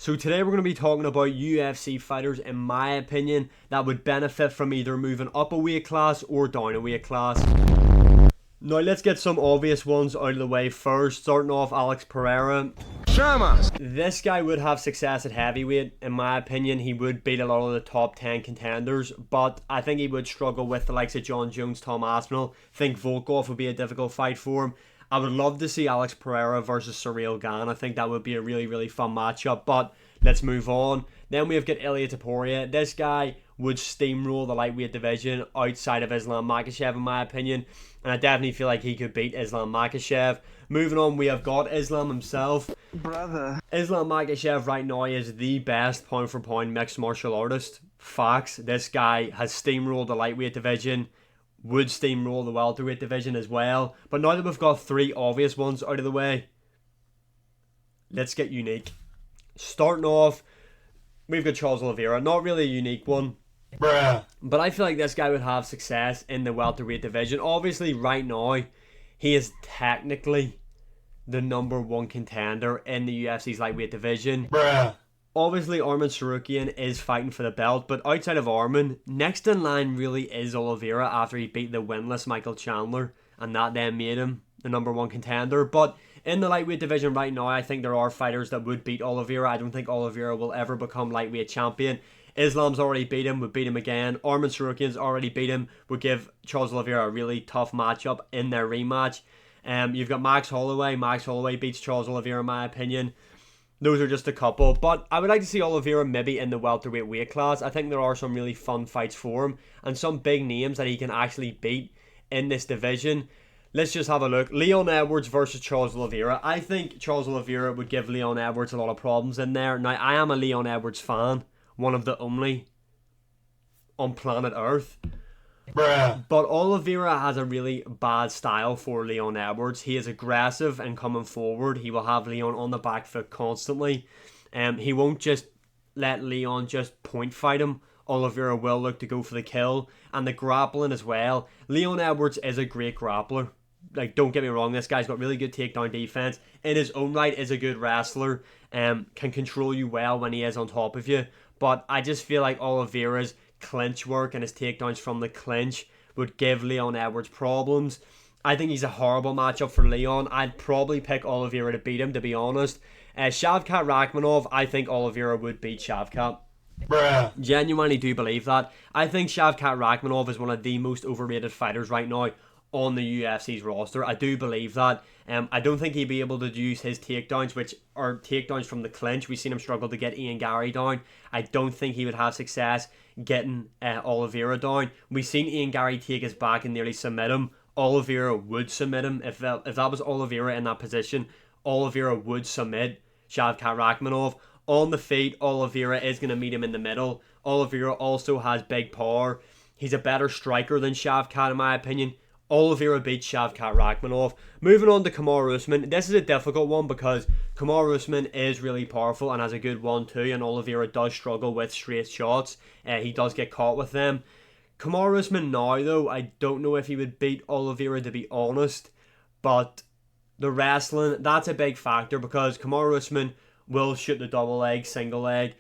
So today we're going to be talking about UFC fighters, in my opinion, that would benefit from either moving up a weight class or down a weight class. Now let's get some obvious ones out of the way first, starting off Alex Pereira. This guy would have success at heavyweight. In my opinion, he would beat a lot of the top 10 contenders, but I think he would struggle with the likes of John Jones, Tom Aspinall. I think Volkov would be a difficult fight for him. I would love to see Alex Pereira versus Ciryl Gane. I think that would be a really fun matchup, but let's move on. Then we have got Ilia Topuria. This guy would steamroll the lightweight division outside of Islam Makhachev, in my opinion, and I definitely feel like he could beat Islam Makhachev. Moving on, we have got Islam himself. Islam Makhachev right now is the best pound for pound mixed martial artist. Facts. This guy has steamrolled the lightweight division, would steamroll the welterweight division as well. But now that we've got three obvious ones out of the way, let's get unique. Starting off, we've got Charles Oliveira. Not really a unique one, but I feel like this guy would have success in the welterweight division. Obviously, right now, he is technically the number one contender in the UFC's lightweight division. Obviously, Arman Tsarukyan is fighting for the belt, but outside of Arman, next in line really is Oliveira after he beat the winless Michael Chandler, and that then made him the number one contender. But in the lightweight division right now, I think there are fighters that would beat Oliveira. I don't think Oliveira will ever become lightweight champion. Islam's already beat him, would beat him again. Arman Tsarukyan's already beat him, would give Charles Oliveira a really tough matchup in their rematch. You've got Max Holloway. Max Holloway beats Charles Oliveira, in my opinion. Those are just a couple, but I would like to see Oliveira maybe in the welterweight weight class. I think there are some really fun fights for him and some big names that he can actually beat in this division. Let's just have a look. Leon Edwards versus Charles Oliveira. I think Charles Oliveira would give Leon Edwards a lot of problems in there. Now, I am a Leon Edwards fan, one of the only on planet Earth. But Oliveira has a really bad style for Leon Edwards. He is aggressive and coming forward. He will have Leon on the back foot constantly. He won't just let Leon just point fight him. Oliveira will look to go for the kill. And the grappling as well. Leon Edwards is a great grappler. Like, don't get me wrong, this guy's got really good takedown defense. In his own right, is a good wrestler. Can control you well when he is on top of you. But I just feel like Oliveira's clinch work and his takedowns from the clinch would give Leon Edwards problems. I think he's a horrible matchup for Leon. I'd probably pick Oliveira to beat him, to be honest. Shavkat Rakhmonov, I think Oliveira would beat Shavkat. Genuinely do believe that. I think Shavkat Rakhmonov is one of the most overrated fighters right now on the UFC's roster. I do believe that. I don't think he'd be able to use his takedowns, which are takedowns from the clinch. We've seen him struggle to get Ian Gary down. I don't think he would have success getting Oliveira down. We've seen Ian Gary take his back and nearly submit him. Oliveira would submit him. If that was Oliveira in that position, Oliveira would submit Shavkat Rakhmonov. On the feet, Oliveira is going to meet him in the middle. Oliveira also has big power. He's a better striker than Shavkat, in my opinion. Oliveira beats Shavkat Rakhmonov. Moving on to Kamaru Usman. This is a difficult one because Kamaru Usman is really powerful and has a good 1-2, and Oliveira does struggle with straight shots. He does get caught with them. Kamaru Usman now, though, I don't know if he would beat Oliveira, to be honest. But the wrestling, that's a big factor because Kamaru Usman will shoot the double leg, single leg.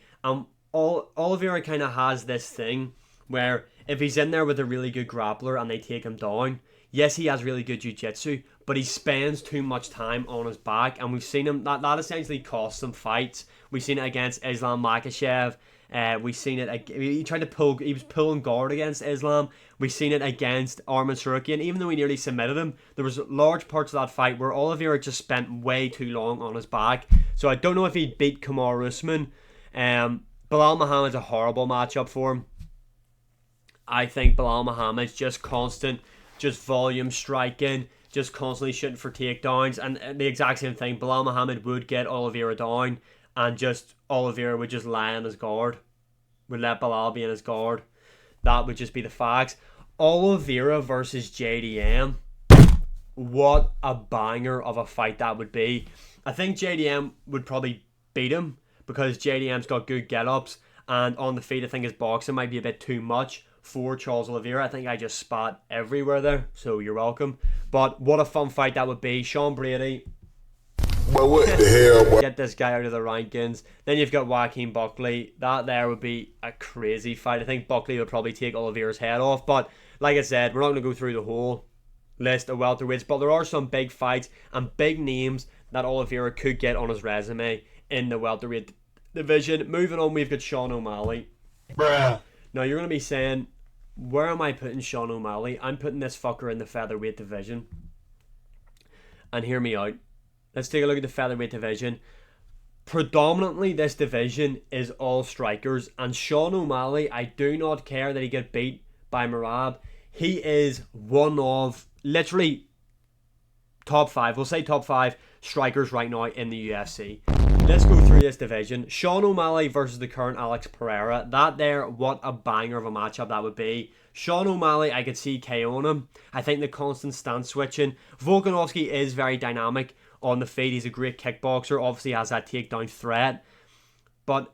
Oliveira kind of has this thing where if he's in there with a really good grappler and they take him down, yes, he has really good jiu-jitsu, but he spends too much time on his back, and we've seen him, that essentially costs him fights. We've seen it against Islam Makhachev. We've seen it, he was pulling guard against Islam. We've seen it against Arman Tsarukyan. Even though he nearly submitted him, there was large parts of that fight where Oliveira just spent way too long on his back. So I don't know if he'd beat Kamaru Usman. Bilal Muhammad's a horrible matchup for him. I think Bilal Muhammad's just constant, just volume striking, just constantly shooting for takedowns, and the exact same thing. Bilal Muhammad would get Oliveira down, and just Oliveira would just lie on his guard, would let Bilal be in his guard. That would just be the facts. Oliveira versus JDM, what a banger of a fight that would be. I think JDM would probably beat him because JDM's got good get-ups, and on the feet I think his boxing might be a bit too much for Charles Oliveira. I think I just spat everywhere there, so you're welcome. But what a fun fight that would be. Sean Brady But what the hell, boy? Get this guy out of the rankings. Then you've got Joaquin Buckley. That there would be a crazy fight. I think Buckley would probably take Oliveira's head off. But like I said, we're not going to go through the whole list of welterweights. But there are some big fights and big names that Oliveira could get on his resume in the welterweight division. Moving on, we've got Sean O'Malley. Bruh. Now you're going to be saying, where am I putting Sean O'Malley? I'm putting this fucker in the featherweight division. And hear me out. Let's take a look at the featherweight division. Predominantly, this division is all strikers. And Sean O'Malley, I do not care that he get beat by Merab. He is one of, literally, top 5. We'll say top 5 strikers right now in the UFC. Let's go through this division. Sean O'Malley versus the current Alex Pereira. That there, what a banger of a matchup that would be. Sean O'Malley, I could see KOing him. I think the constant stance switching. Volkanovski is very dynamic on the feet. He's a great kickboxer. Obviously has that takedown threat. But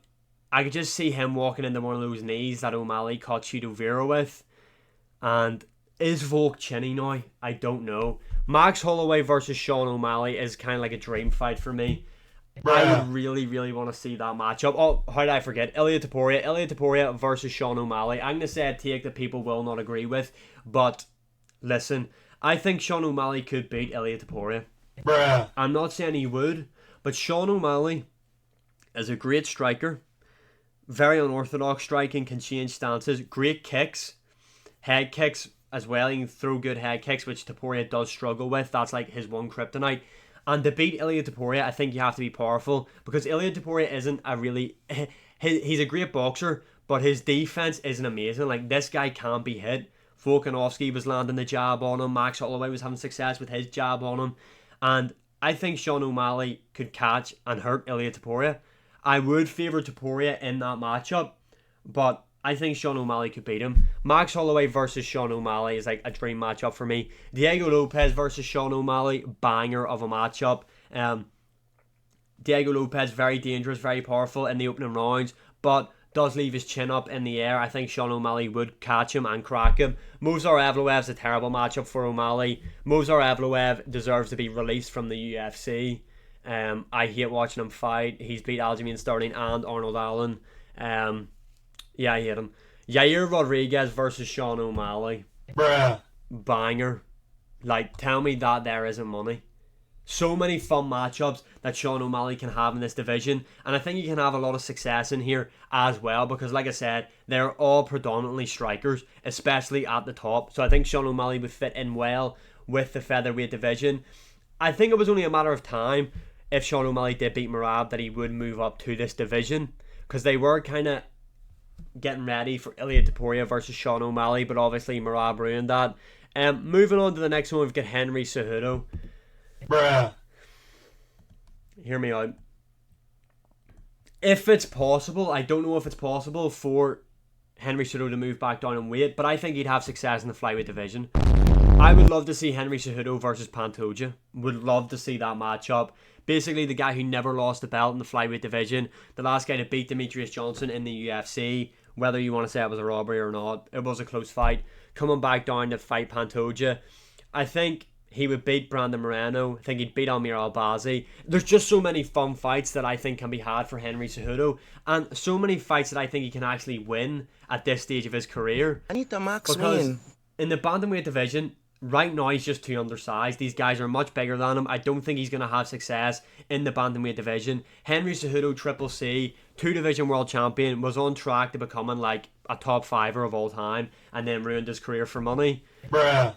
I could just see him walking into one of those knees that O'Malley caught Oliveira with. And is Volk chinny now? I don't know. Max Holloway versus Sean O'Malley is kind of like a dream fight for me. I would really, really want to see that matchup. Oh, how did I forget? Ilia Topuria versus Sean O'Malley. I'm going to say a take that people will not agree with. But, listen, I think Sean O'Malley could beat Ilia Topuria. I'm not saying he would, but Sean O'Malley is a great striker. Very unorthodox striking, can change stances. Great kicks. Head kicks as well. He can throw good head kicks, which Topuria does struggle with. That's like his one kryptonite. And to beat Ilia Topuria, I think you have to be powerful. Because Ilia Topuria isn't a really... He's a great boxer, but his defense isn't amazing. Like, this guy can't be hit. Volkanovski was landing the jab on him. Max Holloway was having success with his jab on him. And I think Sean O'Malley could catch and hurt Ilia Topuria. I would favour Topuria in that matchup, but I think Sean O'Malley could beat him. Max Holloway versus Sean O'Malley is like a dream matchup for me. Diego Lopez versus Sean O'Malley, banger of a matchup. Diego Lopez, very dangerous, very powerful in the opening rounds, but does leave his chin up in the air. I think Sean O'Malley would catch him and crack him. Movsar Evloev's a terrible matchup for O'Malley. Movsar Evloev deserves to be released from the UFC. I hate watching him fight. He's beat Aljamain Sterling and Arnold Allen. Yeah, I hate him. Yair Rodriguez versus Sean O'Malley. Banger. Like, tell me that there isn't money. So many fun matchups that Sean O'Malley can have in this division, and I think he can have a lot of success in here as well, because like I said, they're all predominantly strikers, especially at the top. So I think Sean O'Malley would fit in well with the featherweight division. I think it was only a matter of time, if Sean O'Malley did beat Merab, that he would move up to this division, because they were kind of getting ready for Ilia Topuria versus Sean O'Malley, but obviously Merab ruined that. Moving on to the next one, we've got Henry Cejudo. Hear me out. If it's possible, I don't know if it's possible for Henry Cejudo to move back down in weight, but I think he'd have success in the flyweight division. I would love to see Henry Cejudo versus Pantoja. Would love to see that matchup. Basically, the guy who never lost the belt in the flyweight division, the last guy to beat Demetrius Johnson in the UFC. Whether you want to say it was a robbery or not, it was a close fight. Coming back down to fight Pantoja, I think he would beat Brandon Moreno. I think he'd beat Amir Albazi. There's just so many fun fights that I think can be had for Henry Cejudo, and so many fights that I think he can actually win at this stage of his career. I need to max because win. In the bantamweight division, right now he's just too undersized. These guys are much bigger than him. I don't think he's going to have success in the bantamweight division. Henry Cejudo, Triple C, 2-division world champion, was on track to becoming like a top 5er of all time, and then ruined his career for money.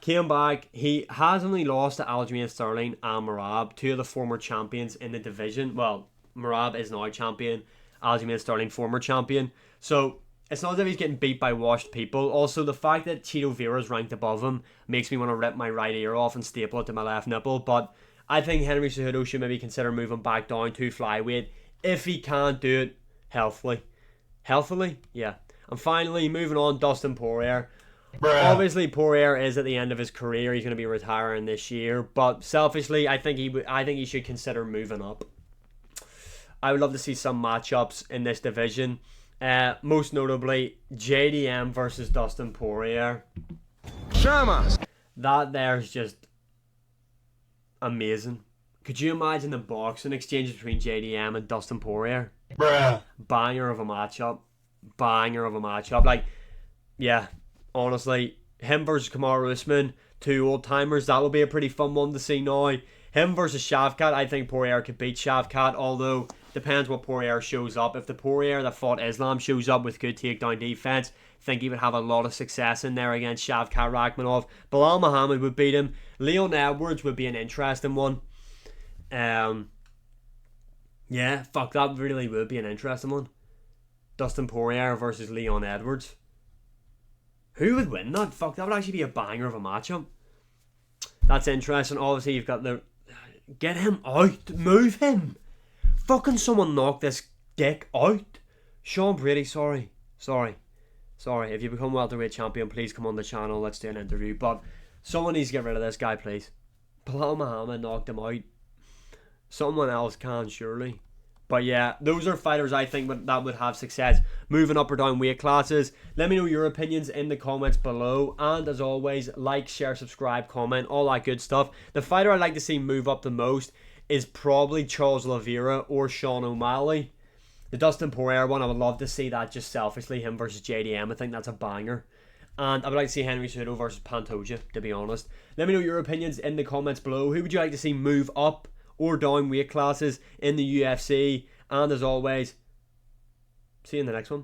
Came back. He has only lost to Aljamain Sterling and Merab, 2 of the former champions in the division. Well, Merab is now champion, Aljamain Sterling former champion. So it's not as if he's getting beat by washed people. Also, the fact that Cheeto Vera's ranked above him makes me want to rip my right ear off and staple it to my left nipple. But I think Henry Cejudo should maybe consider moving back down to flyweight if he can't do it healthily. Healthily? Yeah. And finally, moving on, Dustin Poirier. Obviously, Poirier is at the end of his career. He's going to be retiring this year. But selfishly, I think he should consider moving up. I would love to see some matchups in this division. Most notably, JDM versus Dustin Poirier. Shamas. That there's just amazing. Could you imagine the boxing exchange between JDM and Dustin Poirier? Bruh. Banger of a matchup. Banger of a matchup. Like, yeah, honestly, him versus Kamaru Usman, 2 old timers, that would be a pretty fun one to see now. Him versus Shavkat, I think Poirier could beat Shavkat, although depends what Poirier shows up. If the Poirier that fought Islam shows up with good takedown defense, I think he would have a lot of success in there against Shavkat Rakhmonov. Bilal Muhammad would beat him. Leon Edwards would be an interesting one. Yeah, fuck, that really would be an interesting one. Dustin Poirier versus Leon Edwards. Who would win that? Fuck, that would actually be a banger of a matchup. That's interesting. Obviously, you've got the... Get him out. Move him. Fucking someone knock this dick out. Sean Brady, sorry. If you become welterweight champion, please come on the channel. Let's do an interview. But someone needs to get rid of this guy, please. Bilal Muhammad knocked him out. Someone else can, surely. But yeah, those are fighters I think that would have success moving up or down weight classes. Let me know your opinions in the comments below. And as always, like, share, subscribe, comment, all that good stuff. The fighter I'd like to see move up the most is probably Charles Oliveira or Sean O'Malley. The Dustin Poirier one, I would love to see that just selfishly, him versus JDM. I think that's a banger. And I would like to see Henry Cejudo versus Pantoja, to be honest. Let me know your opinions in the comments below. Who would you like to see move up or down weight classes in the UFC? And as always, see you in the next one.